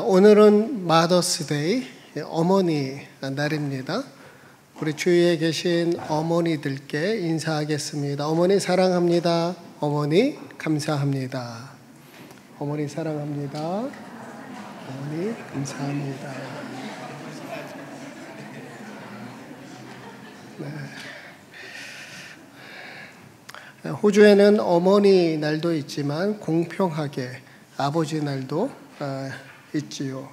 오늘은 마더스데이, 어머니 날입니다. 우리 주위에 계신 어머니들께 인사하겠습니다. 어머니 사랑합니다. 어머니 감사합니다. 어머니 사랑합니다. 어머니 감사합니다. 네. 호주에는 어머니 날도 있지만 공평하게 아버지 날도 있지요.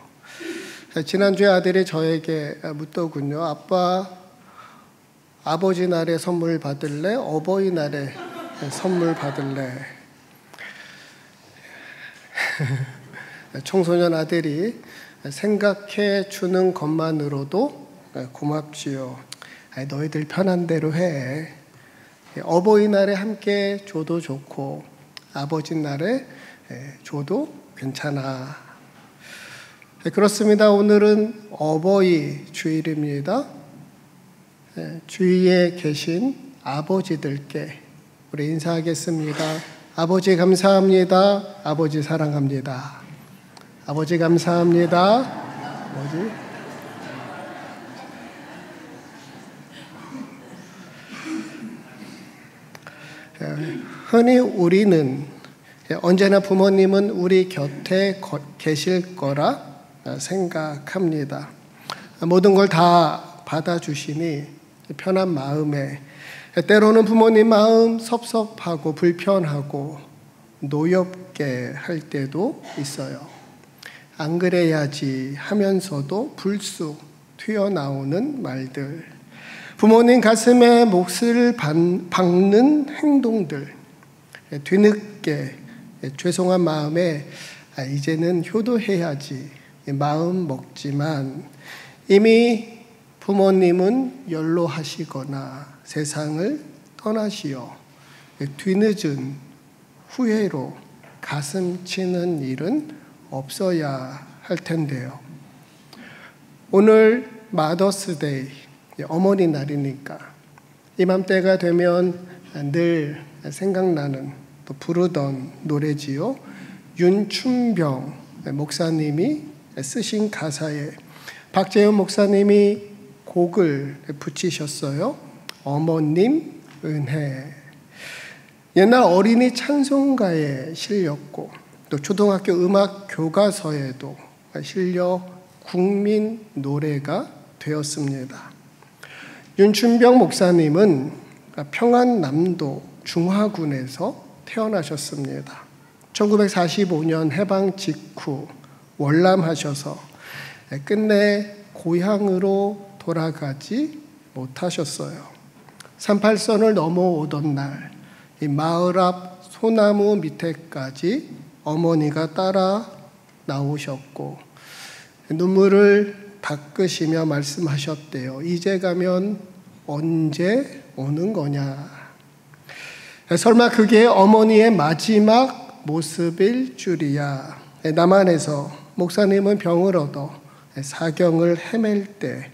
지난주에 아들이 저에게 묻더군요. 아버지 날에 선물 받을래? 어버이날에 선물 받을래? 청소년 아들이 생각해 주는 것만으로도 고맙지요. 너희들 편한 대로 해. 어버이날에 함께 줘도 좋고 아버지 날에 줘도 괜찮아. 그렇습니다. 오늘은 어버이 주일입니다. 주위에 계신 아버지들께 우리 인사하겠습니다. 아버지 감사합니다. 아버지 사랑합니다. 아버지 감사합니다. 아버지. 흔히 우리는 언제나 부모님은 우리 곁에 계실 거라 생각합니다. 모든 걸 다 받아주시니 편한 마음에 때로는 부모님 마음 섭섭하고 불편하고 노엽게 할 때도 있어요. 안 그래야지 하면서도 불쑥 튀어나오는 말들, 부모님 가슴에 몫을 박는 행동들, 뒤늦게 죄송한 마음에 이제는 효도해야지 마음 먹지만 이미 부모님은 연로하시거나 세상을 떠나시어 뒤늦은 후회로 가슴 치는 일은 없어야 할 텐데요. 오늘 마더스데이, 어머니 날이니까 이맘때가 되면 늘 생각나는 또 부르던 노래지요. 윤춘병 목사님이 쓰신 가사에 박재현 목사님이 곡을 붙이셨어요. 어머님 은혜. 옛날 어린이 찬송가에 실렸고 또 초등학교 음악 교과서에도 실려 국민 노래가 되었습니다. 윤춘병 목사님은 평안남도 중화군에서 태어나셨습니다. 1945년 해방 직후 월남하셔서 끝내 고향으로 돌아가지 못하셨어요. 38선을 넘어오던 날, 이 마을 앞 소나무 밑에까지 어머니가 따라 나오셨고 눈물을 닦으시며 말씀하셨대요. 이제 가면 언제 오는 거냐? 설마 그게 어머니의 마지막 모습일 줄이야. 남한에서 목사님은 병을 얻어 사경을 헤맬 때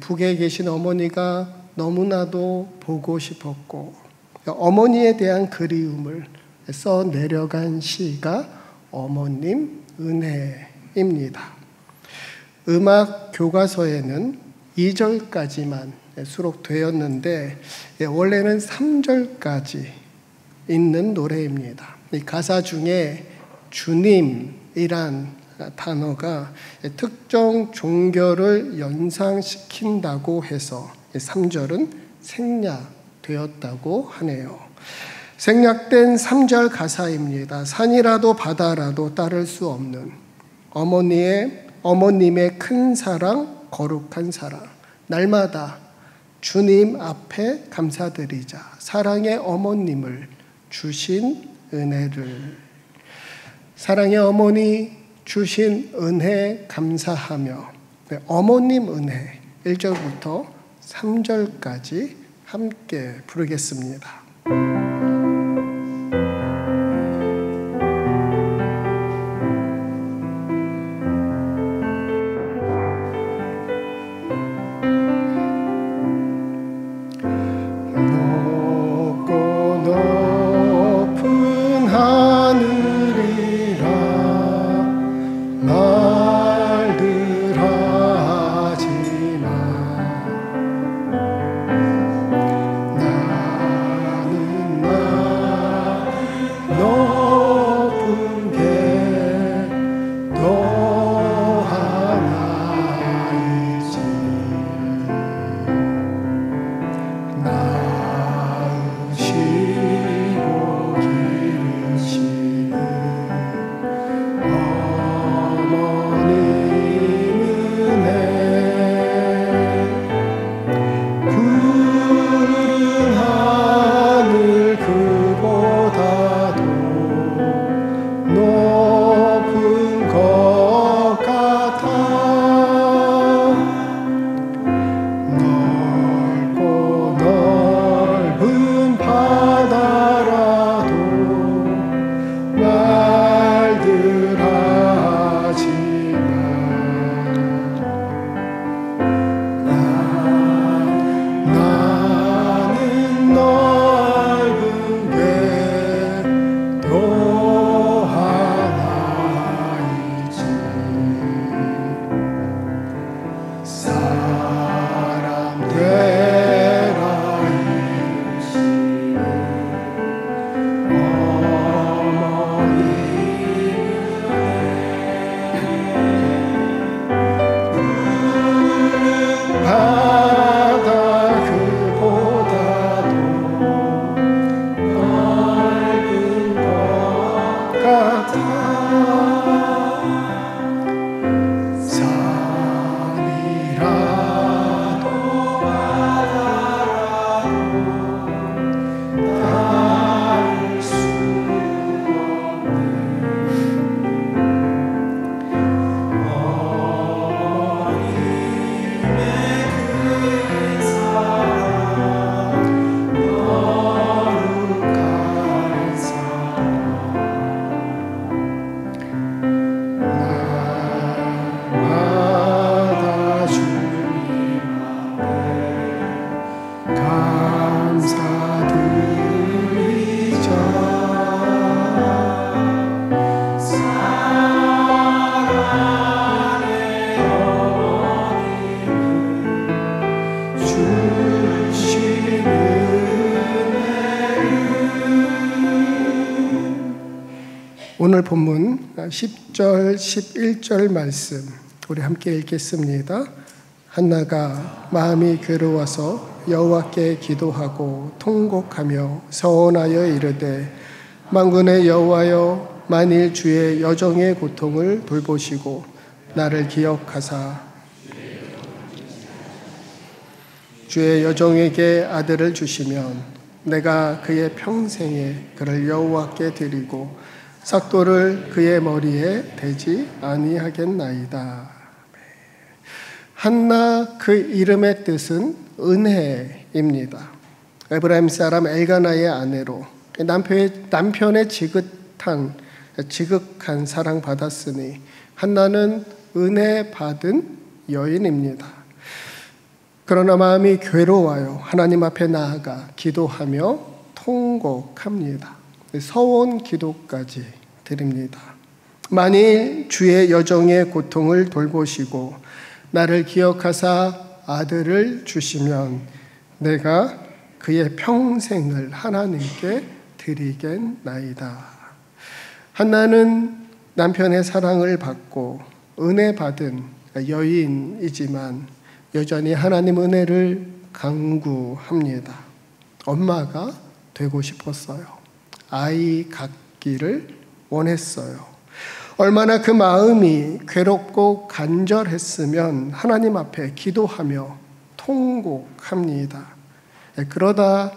북에 계신 어머니가 너무나도 보고 싶었고 어머니에 대한 그리움을 써 내려간 시가 어머님 은혜입니다. 음악 교과서에는 2절까지만 수록되었는데 원래는 3절까지 있는 노래입니다. 이 가사 중에 주님이란 단어가 특정 종교를 연상시킨다고 해서 3절은 생략되었다고 하네요. 생략된 3절 가사입니다. 산이라도 바다라도 따를 수 없는 어머님의 큰 사랑, 거룩한 사랑. 날마다 주님 앞에 감사드리자. 사랑의 어머님을 주신 은혜를. 사랑의 어머니 주신 은혜 감사하며 어머님 은혜 1절부터 3절까지 함께 부르겠습니다. 높은 하늘이라 오늘 본문 10절, 11절 말씀 우리 함께 읽겠습니다. 한나가 마음이 괴로워서 여호와께 기도하고 통곡하며 서원하여 이르되 만군의 여호와여 만일 주의 여종의 고통을 돌보시고 나를 기억하사 주의 여종에게 아들을 주시면 내가 그의 평생에 그를 여호와께 드리고 삭도를 그의 머리에 대지 아니하겠나이다. 한나 그 이름의 뜻은 은혜입니다. 에브라임 사람 엘가나의 아내로 남편의 지극한 사랑 받았으니 한나는 은혜 받은 여인입니다. 그러나 마음이 괴로워요. 하나님 앞에 나아가 기도하며 통곡합니다. 서원 기도까지 드립니다. 만일 주의 여종의 고통을 돌보시고 나를 기억하사 아들을 주시면 내가 그의 평생을 하나님께 드리겠나이다. 한나는 남편의 사랑을 받고 은혜 받은 여인이지만 여전히 하나님 은혜를 간구합니다. 엄마가 되고 싶었어요. 아이 갖기를 원했어요. 얼마나 그 마음이 괴롭고 간절했으면 하나님 앞에 기도하며 통곡합니다. 그러다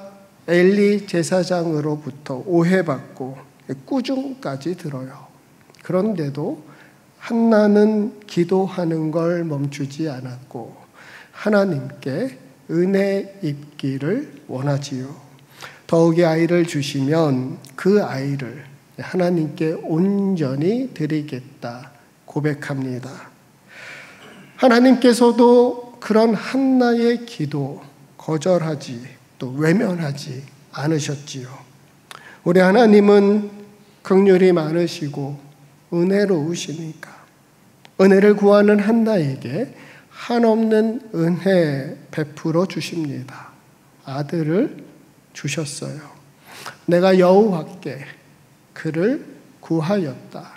엘리 제사장으로부터 오해받고 꾸중까지 들어요. 그런데도 한나는 기도하는 걸 멈추지 않았고 하나님께 은혜 입기를 원하지요. 더욱이 아이를 주시면 그 아이를 하나님께 온전히 드리겠다 고백합니다. 하나님께서도 그런 한나의 기도 거절하지 또 외면하지 않으셨지요. 우리 하나님은 긍휼이 많으시고 은혜로우시니까 은혜를 구하는 한나에게 한없는 은혜 베풀어 주십니다. 아들을 주셨어요. 내가 여호와께 그를 구하였다.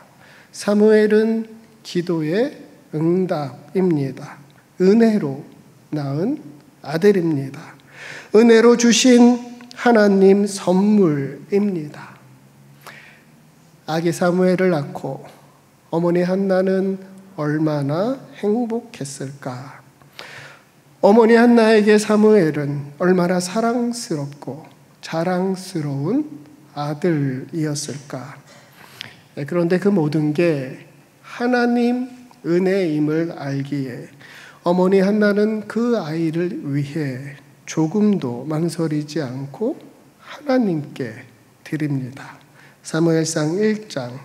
사무엘은 기도의 응답입니다. 은혜로 낳은 아들입니다. 은혜로 주신 하나님 선물입니다. 아기 사무엘을 낳고 어머니 한나는 얼마나 행복했을까. 어머니 한나에게 사무엘은 얼마나 사랑스럽고 자랑스러운 아들이었을까. 그런데 그 모든 게 하나님 은혜임을 알기에 어머니 한나는 그 아이를 위해 조금도 망설이지 않고 하나님께 드립니다. 사무엘상 1장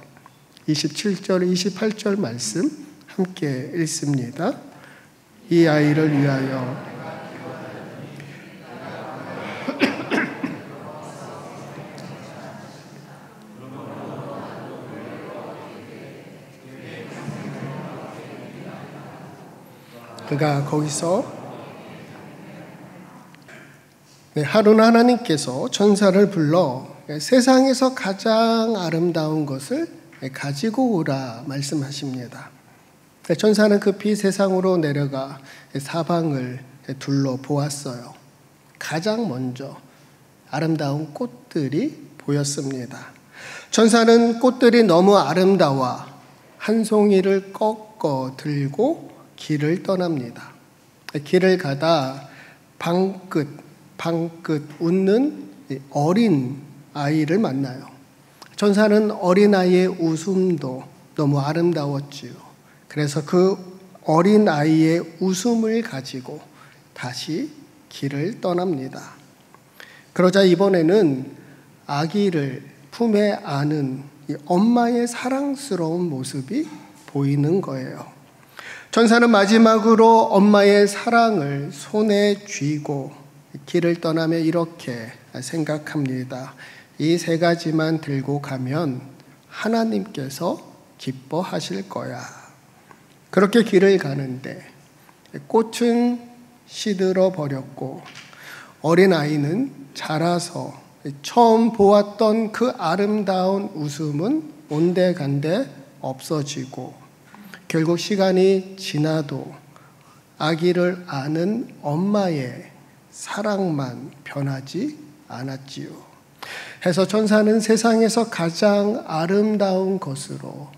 27절 28절 말씀 함께 읽습니다. 이 아이를 위하여 그가 거기서 하루는 하나님께서 천사를 불러 세상에서 가장 아름다운 것을 가지고 오라 말씀하십니다. 천사는 급히 세상으로 내려가 사방을 둘러보았어요. 가장 먼저 아름다운 꽃들이 보였습니다. 천사는 꽃들이 너무 아름다워 한 송이를 꺾어 들고 길을 떠납니다. 길을 가다 방긋 웃는 어린 아이를 만나요. 천사는 어린 아이의 웃음도 너무 아름다웠지요. 그래서 그 어린 아이의 웃음을 가지고 다시 길을 떠납니다. 그러자 이번에는 아기를 품에 안은 이 엄마의 사랑스러운 모습이 보이는 거예요. 천사는 마지막으로 엄마의 사랑을 손에 쥐고 길을 떠나며 이렇게 생각합니다. 이 세 가지만 들고 가면 하나님께서 기뻐하실 거야. 그렇게 길을 가는데 꽃은 시들어 버렸고 어린아이는 자라서 처음 보았던 그 아름다운 웃음은 온데간데 없어지고 결국 시간이 지나도 아기를 아는 엄마의 사랑만 변하지 않았지요. 해서 천사는 세상에서 가장 아름다운 것으로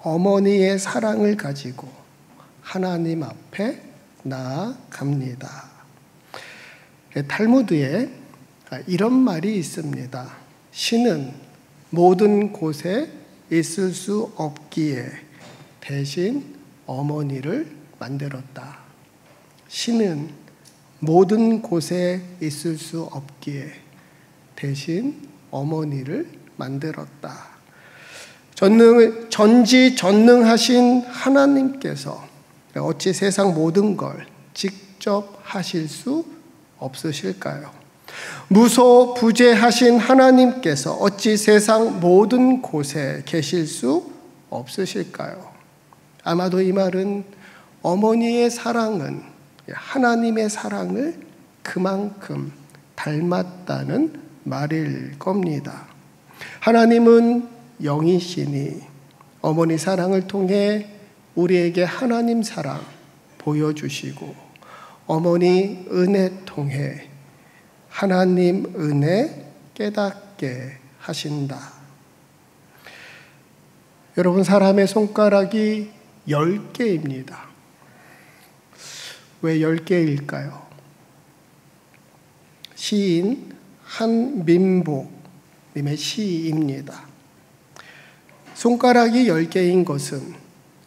어머니의 사랑을 가지고 하나님 앞에 나아갑니다. 탈무드에 이런 말이 있습니다. 신은 모든 곳에 있을 수 없기에 대신 어머니를 만들었다. 신은 모든 곳에 있을 수 없기에 대신 어머니를 만들었다. 전지전능하신 하나님께서 어찌 세상 모든 걸 직접 하실 수 없으실까요? 무소부재하신 하나님께서 어찌 세상 모든 곳에 계실 수 없으실까요? 아마도 이 말은 어머니의 사랑은 하나님의 사랑을 그만큼 닮았다는 말일 겁니다. 하나님은 영이시니 어머니 사랑을 통해 우리에게 하나님 사랑 보여주시고 어머니 은혜 통해 하나님 은혜 깨닫게 하신다. 여러분, 사람의 손가락이 10개입니다. 왜 10개일까요? 시인 한민복님의 시입니다. 손가락이 10개인 것은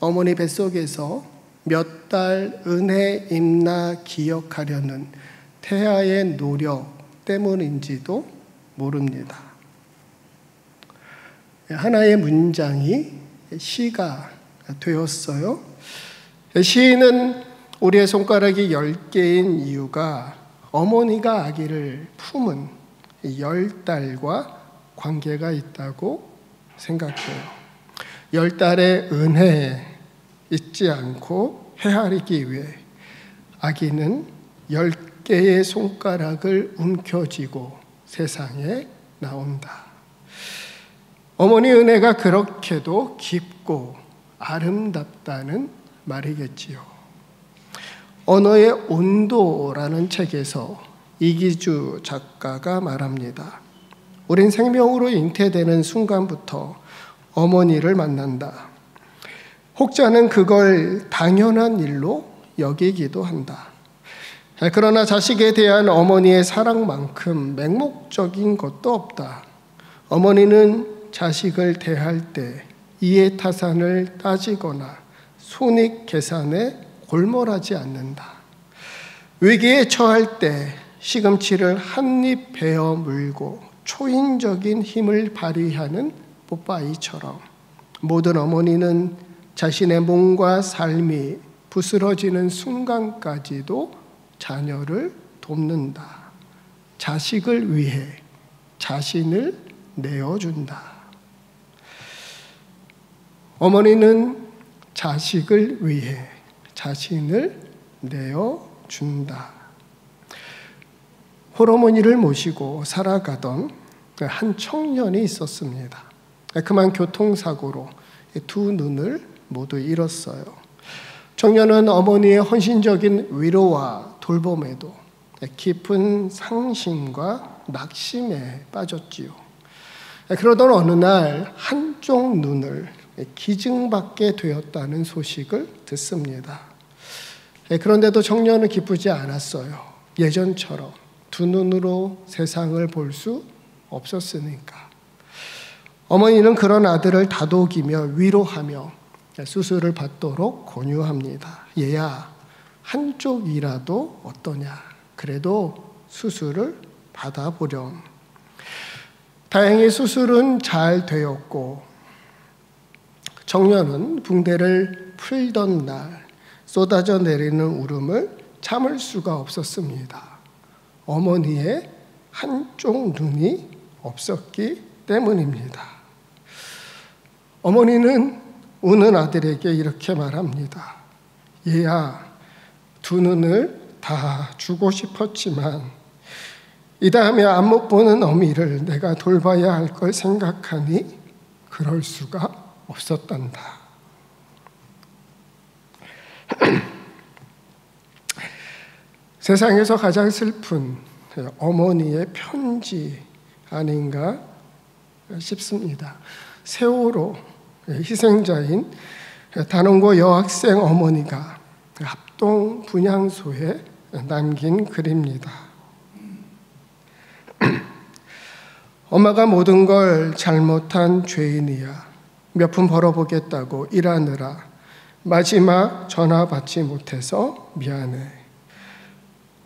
어머니 뱃속에서 몇 달 은혜 있나 기억하려는 태아의 노력 때문인지도 모릅니다. 하나의 문장이 시가 되었어요. 시인은 우리의 손가락이 10개인 이유가 어머니가 아기를 품은 10달과 관계가 있다고 생각해요. 10달의 은혜에 잊지 않고 헤아리기 위해 아기는 10개의 손가락을 움켜쥐고 세상에 나온다. 어머니 은혜가 그렇게도 깊고 아름답다는 말이겠지요. 언어의 온도라는 책에서 이기주 작가가 말합니다. 우린 생명으로 잉태되는 순간부터 어머니를 만난다. 혹자는 그걸 당연한 일로 여기기도 한다. 그러나 자식에 대한 어머니의 사랑만큼 맹목적인 것도 없다. 어머니는 자식을 대할 때 이해타산을 따지거나 손익 계산에 골몰하지 않는다. 위기에 처할 때 시금치를 한 입 베어 물고 초인적인 힘을 발휘하는 뽀빠이처럼 모든 어머니는 자신의 몸과 삶이 부스러지는 순간까지도 자녀를 돕는다. 자식을 위해 자신을 내어준다. 어머니는 자식을 위해 자신을 내어준다. 홀어머니를 모시고 살아가던 한 청년이 있었습니다. 그만 교통사고로 두 눈을 모두 잃었어요. 청년은 어머니의 헌신적인 위로와 돌봄에도 깊은 상심과 낙심에 빠졌지요. 그러던 어느 날 한쪽 눈을 기증받게 되었다는 소식을 듣습니다. 그런데도 청년은 기쁘지 않았어요. 예전처럼 두 눈으로 세상을 볼 수 없었으니까. 어머니는 그런 아들을 다독이며 위로하며 수술을 받도록 권유합니다. 얘야, 한쪽이라도 어떠냐? 그래도 수술을 받아보렴. 다행히 수술은 잘 되었고 청년은 붕대를 풀던 날 쏟아져 내리는 울음을 참을 수가 없었습니다. 어머니의 한쪽 눈이 없었기 때문입니다. 어머니는 우는 아들에게 이렇게 말합니다. 얘야, 두 눈을 다 주고 싶었지만 이 다음에 안 못 보는 어미를 내가 돌봐야 할 걸 생각하니 그럴 수가 없었단다. 세상에서 가장 슬픈 어머니의 편지 아닌가 싶습니다. 세월호 희생자인 단원고 여학생 어머니가 합동 분향소에 남긴 글입니다. 엄마가 모든 걸 잘못한 죄인이야. 몇 푼 벌어보겠다고 일하느라 마지막 전화 받지 못해서 미안해.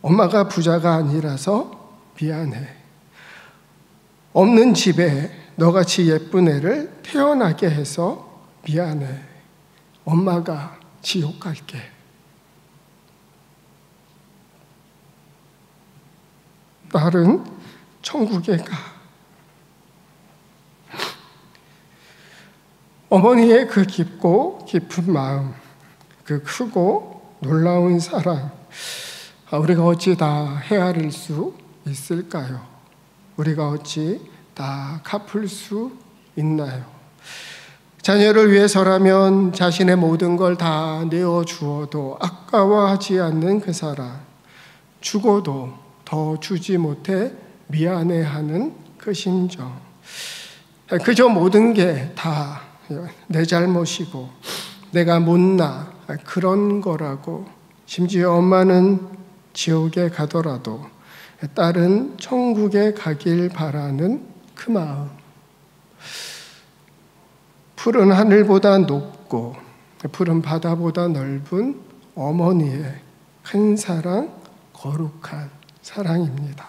엄마가 부자가 아니라서 미안해. 없는 집에 너같이 예쁜 애를 태어나게 해서 미안해. 엄마가 지옥 갈게. 딸은 천국에 가. 어머니의 그 깊고 깊은 마음, 그 크고 놀라운 사랑, 우리가 어찌 다 헤아릴 수 있을까요? 우리가 어찌 다 갚을 수 있나요? 자녀를 위해서라면 자신의 모든 걸 다 내어주어도 아까워하지 않는 그 사랑, 죽어도 더 주지 못해 미안해하는 그 심정, 그저 모든 게 다 내 잘못이고 내가 못나 그런 거라고, 심지어 엄마는 지옥에 가더라도 딸은 천국에 가길 바라는 그 마음, 푸른 하늘보다 높고 푸른 바다보다 넓은 어머니의 큰 사랑, 거룩한 사랑입니다.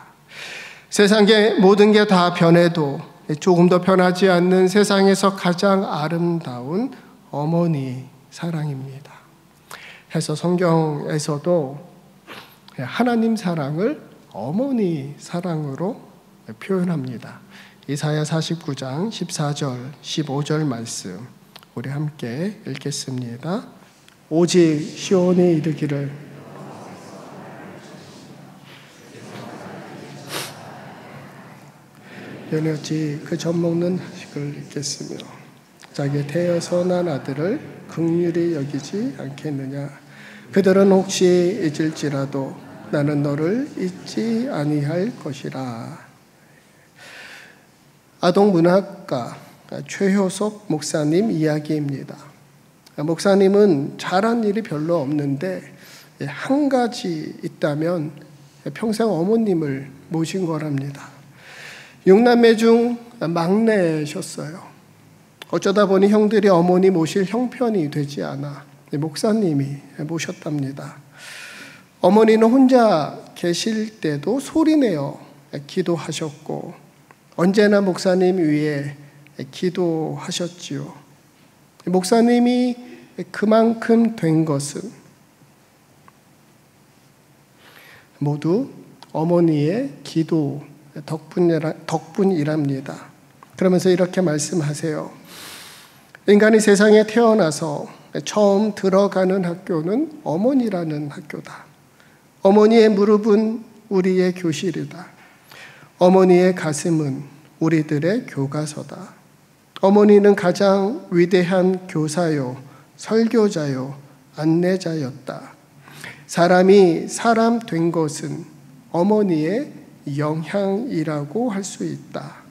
세상의 모든 게 다 변해도 조금 더 변하지 않는 세상에서 가장 아름다운 어머니 사랑입니다. 그래서 성경에서도 하나님 사랑을 어머니 사랑으로 표현합니다. 이사야 49장 14절 15절 말씀 우리 함께 읽겠습니다. 오직 시온이 이르기를 연여지 그 젖먹는 자식을 잊겠으며 자기 태여서 난 아들을 긍휼히 여기지 않겠느냐. 그들은 혹시 잊을지라도 나는 너를 잊지 아니할 것이라. 아동문학가 최효석 목사님 이야기입니다. 목사님은 잘한 일이 별로 없는데 한 가지 있다면 평생 어머님을 모신 거랍니다. 6남매 중 막내셨어요. 어쩌다 보니 형들이 어머니 모실 형편이 되지 않아 목사님이 모셨답니다. 어머니는 혼자 계실 때도 소리내어 기도하셨고 언제나 목사님 위에 기도하셨지요. 목사님이 그만큼 된 것은 모두 어머니의 기도 덕분이랍니다. 그러면서 이렇게 말씀하세요. 인간이 세상에 태어나서 처음 들어가는 학교는 어머니라는 학교다. 어머니의 무릎은 우리의 교실이다. 어머니의 가슴은 우리들의 교과서다. 어머니는 가장 위대한 교사요, 설교자요, 안내자였다. 사람이 사람 된 것은 어머니의 영향이라고 할 수 있다.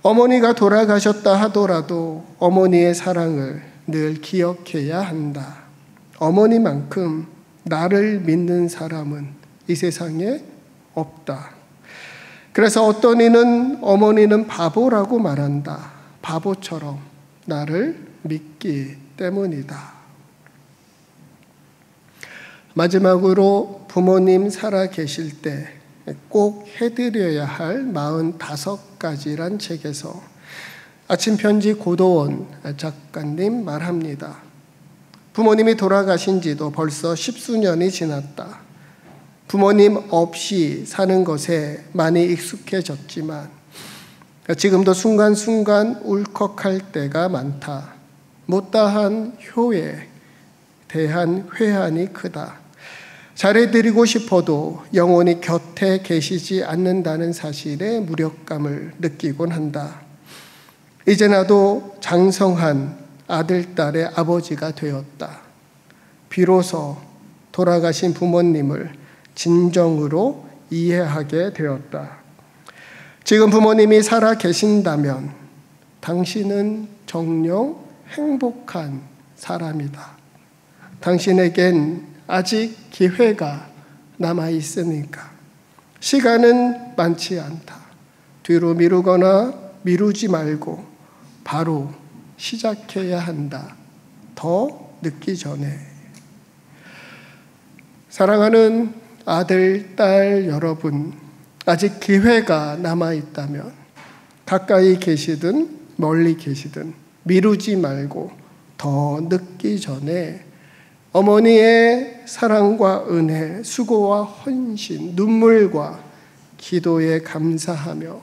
어머니가 돌아가셨다 하더라도 어머니의 사랑을 늘 기억해야 한다. 어머니만큼 나를 믿는 사람은 이 세상에 없다. 그래서 어떤 이는 어머니는 바보라고 말한다. 바보처럼 나를 믿기 때문이다. 마지막으로 부모님 살아 계실 때 꼭 해드려야 할 45가지란 책에서 아침편지 고도원 작가님 말합니다. 부모님이 돌아가신 지도 벌써 10수년이 지났다. 부모님 없이 사는 것에 많이 익숙해졌지만 지금도 순간순간 울컥할 때가 많다. 못다한 효에 대한 회한이 크다. 잘해드리고 싶어도 영원히 곁에 계시지 않는다는 사실에 무력감을 느끼곤 한다. 이제 나도 장성한 아들, 딸의 아버지가 되었다. 비로소 돌아가신 부모님을 진정으로 이해하게 되었다. 지금 부모님이 살아 계신다면 당신은 정녕 행복한 사람이다. 당신에겐 아직 기회가 남아 있으니까. 시간은 많지 않다. 뒤로 미루거나 미루지 말고 바로 시작해야 한다. 더 늦기 전에. 사랑하는 아들, 딸 여러분, 아직 기회가 남아 있다면 가까이 계시든 멀리 계시든 미루지 말고 더 늦기 전에 어머니의 사랑과 은혜, 수고와 헌신, 눈물과 기도에 감사하며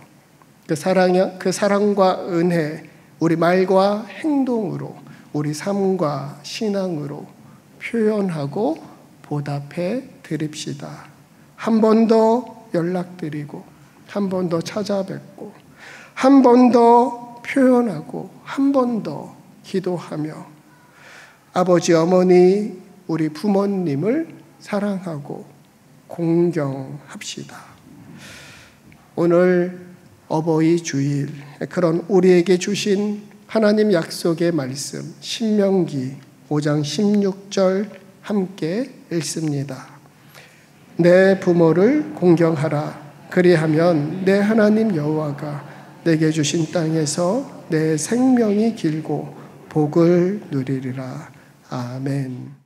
그 사랑과 은혜, 우리 말과 행동으로, 우리 삶과 신앙으로 표현하고 보답해 드립시다. 한 번 더 연락드리고, 한 번 더 찾아뵙고, 한 번 더 표현하고, 한 번 더 기도하며 아버지, 어머니, 우리 부모님을 사랑하고 공경합시다. 오늘 어버이 주일, 그런 우리에게 주신 하나님 약속의 말씀, 신명기 5장 16절 함께 읽습니다. 내 부모를 공경하라. 그리하면 내 하나님 여호와가 내게 주신 땅에서 내 생명이 길고 복을 누리리라. 아멘.